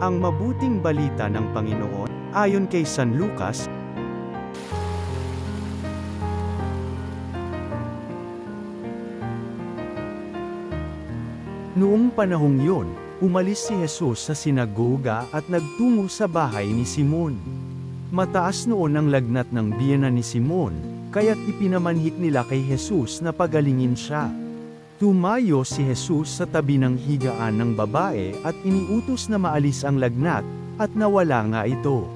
Ang mabuting balita ng Panginoon, ayon kay San Lucas. Noong panahong yun, umalis si Jesus sa sinagoga at nagtungo sa bahay ni Simon. Mataas noon ang lagnat ng biyenan ni Simon, kaya't ipinamanhik nila kay Jesus na pagalingin siya. Tumayo si Jesus sa tabi ng higaan ng babae at iniutos na maalis ang lagnat, at nawala nga ito.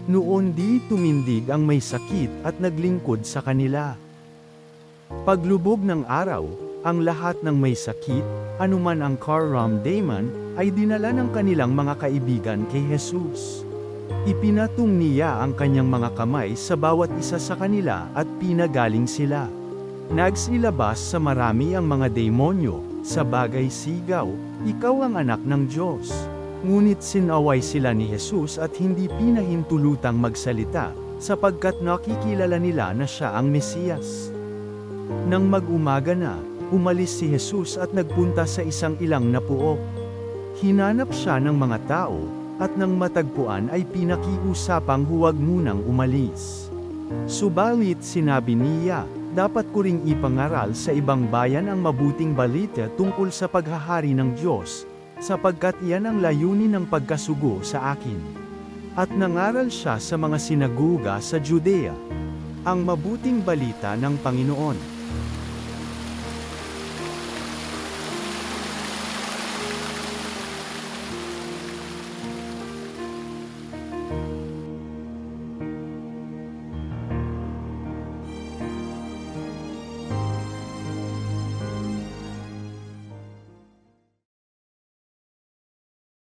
Noon di tumindig ang may sakit at naglingkod sa kanila. Paglubog ng araw, ang lahat ng may sakit, anuman ang karamdaman, ay dinala ng kanilang mga kaibigan kay Jesus. Ipinatong niya ang kanyang mga kamay sa bawat isa sa kanila at pinagaling sila. Nagsilabas sa marami ang mga demonyo, sa bagay sigaw, ikaw ang anak ng Diyos. Ngunit sinaway sila ni Jesus at hindi pinahintulutang magsalita, sapagkat nakikilala nila na siya ang Mesiyas. Nang mag-umaga na, umalis si Jesus at nagpunta sa isang ilang na puok. Hinanap siya ng mga tao, at nang matagpuan ay pinakiusapang huwag munang umalis. Subalit sinabi niya, dapat ko ring ipangaral sa ibang bayan ang mabuting balita tungkol sa paghahari ng Diyos, sapagkat iyan ang layunin ng pagkasugo sa akin. At nangaral siya sa mga sinagoga sa Judea. Ang mabuting balita ng Panginoon.